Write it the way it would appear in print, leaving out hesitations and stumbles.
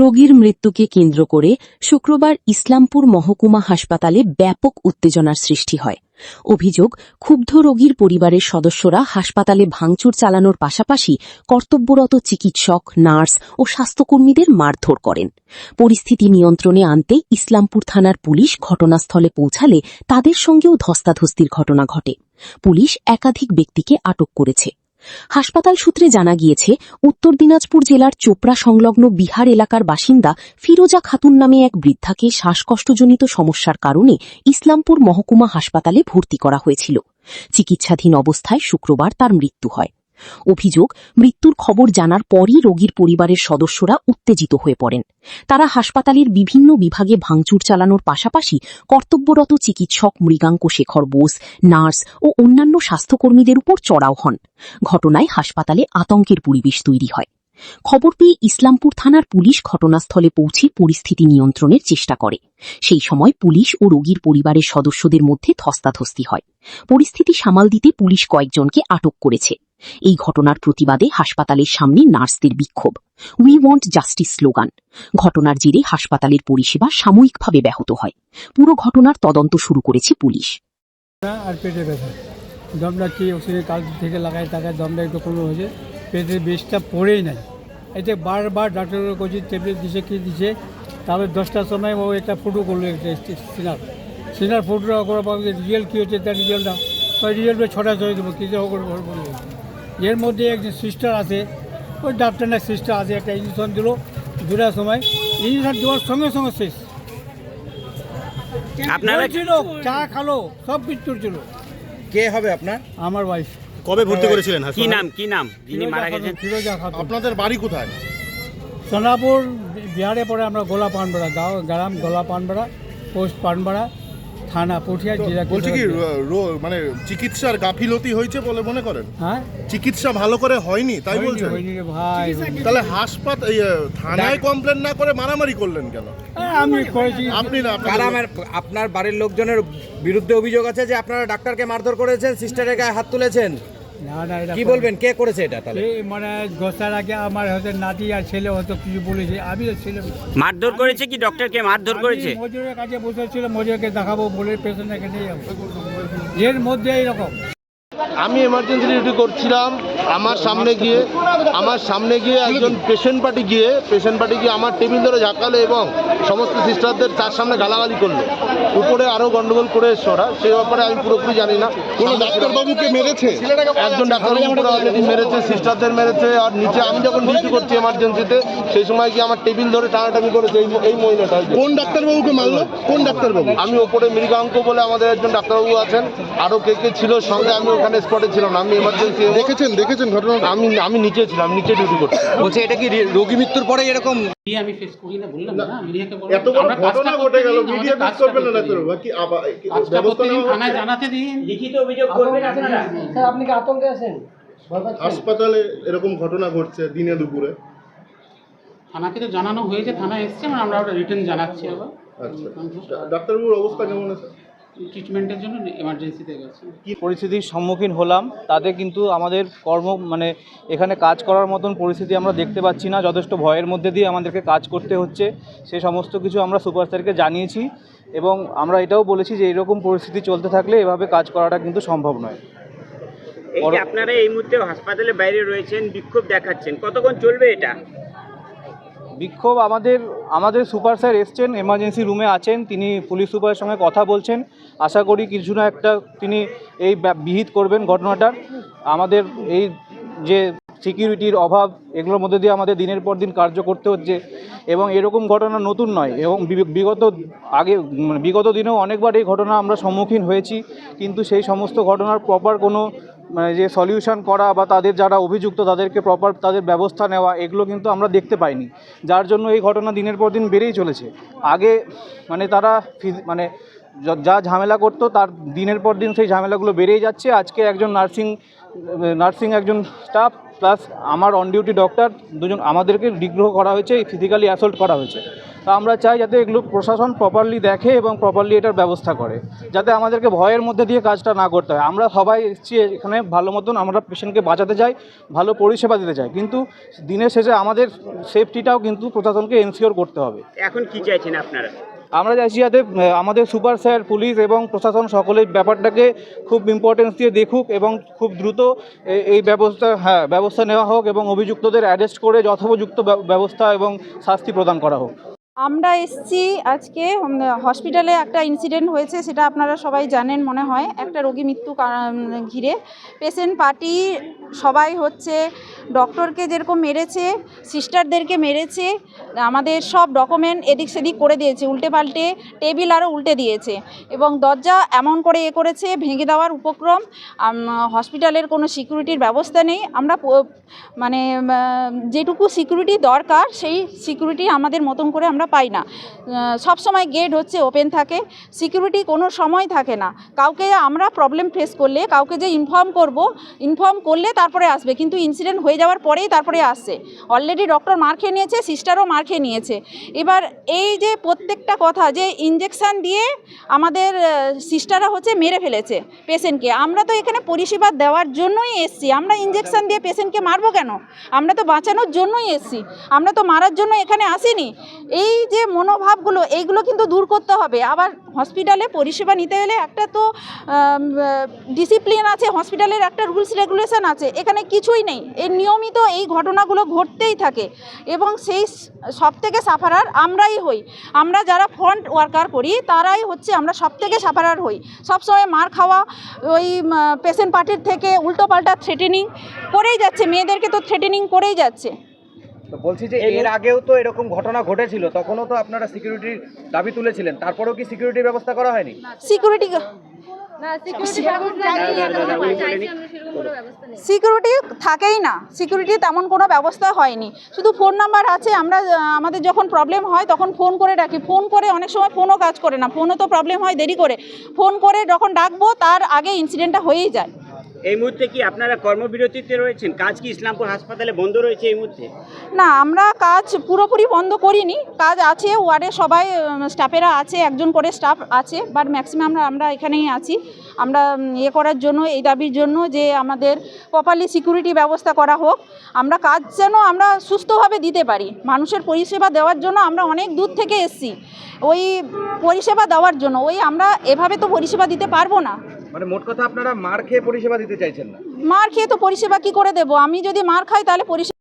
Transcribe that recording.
রোগীর মৃত্যুকে কেন্দ্র করে শুক্রবার ইসলামপুর মহকুমা হাসপাতালে ব্যাপক উত্তেজনার সৃষ্টি হয়। অভিযোগ, ক্ষুব্ধ রোগীর পরিবারের সদস্যরা হাসপাতালে ভাঙচুর চালানোর পাশাপাশি কর্তব্যরত চিকিৎসক, নার্স ও স্বাস্থ্যকর্মীদের মারধর করেন। পরিস্থিতি নিয়ন্ত্রণে আনতে ইসলামপুর থানার পুলিশ ঘটনাস্থলে পৌঁছালে তাদের সঙ্গেও ধস্তাধস্তির ঘটনা ঘটে। পুলিশ একাধিক ব্যক্তিকে আটক করেছে। হাসপাতাল সূত্রে জানা গিয়েছে, উত্তর দিনাজপুর জেলার চোপড়া সংলগ্ন বিহার এলাকার বাসিন্দা ফিরোজা খাতুন নামে এক বৃদ্ধাকে শ্বাসকষ্টজনিত সমস্যার কারণে ইসলামপুর মহকুমা হাসপাতালে ভর্তি করা হয়েছিল। চিকিৎসাধীন অবস্থায় শুক্রবার তার মৃত্যু হয়। অভিযোগ, মৃত্যুর খবর জানার পরই রোগীর পরিবারের সদস্যরা উত্তেজিত হয়ে পড়েন। তারা হাসপাতালের বিভিন্ন বিভাগে ভাঙচুর চালানোর পাশাপাশি কর্তব্যরত চিকিৎসক মৃগাঙ্ক শেখর বোস, নার্স ও অন্যান্য স্বাস্থ্যকর্মীদের উপর চড়াও হন। ঘটনায় হাসপাতালে আতঙ্কের পরিবেশ তৈরি হয়। খবর পেয়ে ইসলামপুর থানার পুলিশ ঘটনাস্থলে পৌঁছে পরিস্থিতি নিয়ন্ত্রণের চেষ্টা করে। সেই সময় পুলিশ ও রোগীর পরিবারের সদস্যদের মধ্যে ধস্তাধস্তি হয়। পরিস্থিতি সামাল দিতে পুলিশ কয়েকজনকে আটক করেছে। এই ঘটনার প্রতিবাদে হাসপাতালের সামনে নার্সদের বিক্ষোভ, উই ওয়ান্ট জাস্টিস স্লোগান। ঘটনার জেরে হাসপাতালের পরিষেবা সাময়িকভাবে ব্যাহত হয়। পুরো ঘটনার তদন্ত শুরু করেছে পুলিশ। আর পেটে ব্যথা, দমটা কি ওষুধে কাল থেকে লাগায় টাকায় দমটা একটু কমে হয়েছে, পেটের বিষটা পড়েই নাই। এতে বারবার ডাক্তারের কাছে ট্যাবলেট দিছে, কি দিছে। তারপরে 10টার সময় ও একটা ফটো করলো, একটা সিনার ফটোটা করার পর রিজাল্ট কী হচ্ছে তার রিজাল্টটা, ওই রিজাল্টে 6টা চলে দেবো কিছু বলবে। এর মধ্যে একজন সিস্টার আছে, ওই ডাক্তার না সিস্টার আছে, একটা ইঞ্জেকশন দিল 2টার সময়। ইঞ্জেকশন দেওয়ার সঙ্গে সঙ্গে শেষ। আপনারা ছিল চা খালো, সব কিছু ছিল। কে হবে আপনার? আমার ওয়াইফ। কবে ভর্তি করেছিলেন? কি নাম যিনি মারা গেছেন? ফিরোজা খাতুন। আপনাদের বাড়ি কোথায়? সোনাপুর বিহারে পরে আমরা গোলা পানবাড়া, গ্রাম গোলা পানবাড়া, পোস্ট পানবাড়া, থানা পুঠিয়া জেলা। বলছি কি মানে চিকিৎসার গাফিলতি হয়েছে বলে মনে করেন? হ্যাঁ, চিকিৎসা ভালো করে হয়নি তাই বলছেন? ভাই তাহলে হাসপাতাল থানায় কমপ্লেন না করে মারামারি করলেন কেন? আমি করেছি। আপনি না, আপনার বাড়ির লোকজনের বিরুদ্ধে অভিযোগ আছে যে আপনারা ডাক্তারকে মারধর করেছেন, সিস্টারের গায়ে হাত তুলেছেন। না না, কি বলবেন, কে করেছে এটা? তাহলে মানে গোসার আগে আমার হয়তো নাতি আর ছেলে হয়তো কিছু বলেছে, আমি তো ছিলাম। মারধর করেছে কি ডক্টরকে মারধর করেছে? মজুরের কাছে বসেছিল, মজুরকে দেখাবো বলে পেশেন্টকে নিয়ে যাবো, এর মধ্যে এইরকম। আমি এমার্জেন্সি ডিউটি করছিলাম, আমার সামনে গিয়ে একজন পেশেন্ট পার্টি গিয়ে আমার টেবিল ধরে ঝাঁকালো এবং সমস্ত সিস্টারদের তার সামনে গালাগালি করলো। উপরে আরও গন্ডগোল করে এসছে ওরা, সেই ব্যাপারে আমি পুরোপুরি জানি না। কোনো ডাক্তারবাবুকে মেরেছে, একজন ডাক্তারবাবু অলরেডি মেরেছে, সিস্টারদের মেরেছে। আর নিচে আমি যখন ডিউটি করছি এমার্জেন্সিতে, সেই সময় কি আমার টেবিল ধরে টানাটানি করেছে এই মহিলাটা। কোন ডাক্তারবাবুকে মারলো? কোন ডাক্তারবাবু? আমি ওপরে মৃগাঙ্ক বলে আমাদের একজন ডাক্তারবাবু আছেন, আরও কে ছিল সঙ্গে। আমি ওখানে স্পটে ছিলাম না, আমি এমার্জেন্সি। দেখেছেন ঘটনা? আমি নিচে ছিলাম, নিচে ডিউটি করছি। বলছে এটা কি রোগী মৃত্যুর পরে এরকম? আমি ফেস করি না, বললাম না, মিডিয়াকে বললাম। এত বড় ঘটনা ঘটে গেল, মিডিয়া ফেস করবে না তো বাকি ব্যবস্থা নেওয়া থানায় জানাতে দিন, লিখিত অভিযোগ করবেন আপনারা। স্যার আপনি কি আতঙ্কে আছেন? হাসপাতালে এরকম ঘটনা ঘটছে দিনে দুপুরে। থানাকে তো জানানো হয়েছে, থানা এসছে, মানে আমরা ওটা রিটার্ন জানাচ্ছি আবার। আচ্ছা, ডাক্তারবাবুর অবস্থা কেমন আছে? ট্রিটমেন্টের জন্য এমার্জেন্সিতে গেছে। কি পরিস্থিতির সম্মুখীন হলাম তাতে কিন্তু আমাদের মানে এখানে কাজ করার মতন পরিস্থিতি আমরা দেখতে পাচ্ছি না। যথেষ্ট ভয়ের মধ্যে দিয়ে আমাদেরকে কাজ করতে হচ্ছে। সে সমস্ত কিছু আমরা সুপারস্টারকে জানিয়েছি এবং আমরা এটাও বলেছি যে এরকম পরিস্থিতি চলতে থাকলে এভাবে কাজ করাটা কিন্তু সম্ভব নয়। আপনারা এই মুহূর্তে হাসপাতালের বাইরে রয়েছেন, বিক্ষোভ দেখাচ্ছেন, কতক্ষণ চলবে এটা বিক্ষোভ? আমাদের সুপার স্যার এসছেন, এমার্জেন্সি রুমে আছেন, তিনি পুলিশ সুপারের সঙ্গে কথা বলছেন। আশা করি কিছু না একটা তিনি এই বিহিত করবেন ঘটনাটার। আমাদের এই যে সিকিউরিটির অভাব, এগুলোর মধ্যে দিয়ে আমাদের দিনের পর দিন কার্য করতে হচ্ছে এবং এরকম ঘটনা নতুন নয় এবং বিগত দিনেও অনেকবার এই ঘটনা আমরা সম্মুখীন হয়েছি, কিন্তু সেই সমস্ত ঘটনার প্রপার কোনো যে সলিউশন করা বা তাদের যারা অভিযুক্ত তাদেরকে প্রপার তাদের ব্যবস্থা নেওয়া, এগুলো কিন্তু আমরা দেখতে পাইনি, যার জন্য এই ঘটনা দিনের পর দিন বেড়েই চলেছে। আগে তারা যা ঝামেলা করতো তার দিনের পর দিন সেই ঝামেলাগুলো বেড়েই যাচ্ছে। আজকে একজন নার্সিং একজন স্টাফ প্লাস আমার অন ডিউটি ডক্টর দুজন আমাদেরকে নিগ্রহ করা হয়েছে, ফিজিক্যালি অ্যাসল্ট করা হয়েছে। তো আমরা চাই যাতে এগুলো প্রশাসন প্রপারলি দেখে এবং প্রপারলি এটার ব্যবস্থা করে, যাতে আমাদেরকে ভয়ের মধ্যে দিয়ে কাজটা না করতে হয়। আমরা সবাই এসেছি এখানে ভালো মতন, আমরা পেশেন্টকে বাঁচাতে চাই, ভালো পরিষেবা দিতে চাই, কিন্তু দিনের শেষে আমাদের সেফটিটাও কিন্তু প্রশাসনকে এনশিওর করতে হবে। এখন কি চাইছেন আপনারা? আমরা চাইছি যাতে আমাদের সুপার স্যার, পুলিশ এবং প্রশাসন সকলেই ব্যাপারটাকে খুব ইম্পর্টেন্স দিয়ে দেখুক এবং খুব দ্রুত এই ব্যবস্থা নেওয়া হোক এবং অভিযুক্তদের অ্যারেস্ট করে যথোপযুক্ত ব্যবস্থা এবং শাস্তি প্রদান করা হোক। আমরা এসছি আজকে হসপিটালে একটা ইনসিডেন্ট হয়েছে, সেটা আপনারা সবাই জানেন মনে হয়, একটা রোগী মৃত্যু ঘিরে পেশেন্ট পার্টি সবাই হচ্ছে ডক্টরকে যেরকম মেরেছে, সিস্টারদেরকে মেরেছে, আমাদের সব ডকুমেন্ট এদিক সেদিক করে দিয়েছে, উল্টে পাল্টে টেবিল আরও উল্টে দিয়েছে এবং দরজা এমন করে করেছে ভেঙে দেওয়ার উপক্রম। হসপিটালের কোনো সিকিউরিটির ব্যবস্থা নেই। আমরা মানে যেটুকু সিকিউরিটি দরকার সেই সিকিউরিটি আমাদের মতন করে আমরা পাই না। সব সময় গেট হচ্ছে ওপেন থাকে, সিকিউরিটি কোনো সময় থাকে না। কাউকে আমরা প্রবলেম ফেস করলে কাউকে যে ইনফর্ম করলে তারপরে আসবে, কিন্তু ইনসিডেন্ট হয়ে যাওয়ার পরেই তারপরে আসছে। অলরেডি ডক্টর মার খেয়ে নিয়েছে, সিস্টারও মার খেয়ে নিয়েছে। এবার এই যে প্রত্যেকটা কথা যে ইনজেকশান দিয়ে আমাদের সিস্টাররা হচ্ছে মেরে ফেলেছে পেশেন্টকে, আমরা তো এখানে পরিষেবা দেওয়ার জন্যই এসছি। আমরা ইনজেকশান দিয়ে পেশেন্টকে মারবো কেন? আমরা তো বাঁচানোর জন্যই এসছি, আমরা তো মারার জন্য এখানে আসিনি। এই যে মনোভাবগুলো, এইগুলো কিন্তু দূর করতে হবে। আবার হসপিটালে পরিষেবা নিতে গেলে একটা তো ডিসিপ্লিন আছে, হসপিটালের একটা রুলস রেগুলেশন আছে, এখানে কিছুই নেই। এই নিয়মিত এই ঘটনাগুলো ঘটতেই থাকে এবং সেই সব থেকে সাফারার আমরাই হই। আমরা যারা ফ্রন্ট ওয়ার্কার করি তারাই হচ্ছে আমরা সব থেকে সাফারার হই। সবসময় মার খাওয়া, ওই পেশেন্ট পার্টির থেকে উল্টোপাল্টা থ্রেটেনিং করেই যাচ্ছে, মেয়েদেরকে তো থ্রেটেনিং করেই যাচ্ছে। তো বলছি যে এর আগেও তো এরকম ঘটনা ঘটেছিল, তখনও তো আপনারা সিকিউরিটির দাবি তুলেছিলেন, তারপরেও কি সিকিউরিটির ব্যবস্থা করা হয়নি? সিকিউরিটি থাকেই না, সিকিউরিটি তেমন কোনো ব্যবস্থা হয়নি। শুধু ফোন নাম্বার আছে, আমরা আমাদের যখন প্রবলেম হয় তখন ফোন করে ডাকি, ফোন করে অনেক সময় ফোনও কাজ করে না, ফোনও তো প্রবলেম হয় দেরি করে, ফোন করে যখন ডাকবো তার আগে ইনসিডেন্টটা হয়েই যায়। এই মুহূর্তে কি আপনারা কর্মবিরতিতে রয়েছেন? কাজ কি ইসলামপুর হাসপাতালে বন্ধ রয়েছে এই মুহূর্তে? না, আমরা কাজ পুরোপুরি বন্ধ করিনি, কাজ আছে। ওয়ার্ডে সবাই স্টাফেরা আছে, একজন করে স্টাফ আছে, বাট ম্যাক্সিমাম আমরা এখানেই আছি। আমরা করার জন্য, এই দাবির জন্য যে আমাদের প্রপারলি সিকিউরিটি ব্যবস্থা করা হোক, আমরা কাজ যেন আমরা সুস্থভাবে দিতে পারি। মানুষের পরিষেবা দেওয়ার জন্য আমরা অনেক দূর থেকে এসেছি, ওই পরিষেবা দেওয়ার জন্য। আমরা এভাবে তো পরিষেবা দিতে পারবো না। মানে মোট কথা আপনারা মার খেয়ে পরিষেবা দিতে চাইছেন না? মার খেয়ে তো পরিষেবা কি করে দেবো? আমি যদি মার খাই তাহলে পরিষেবা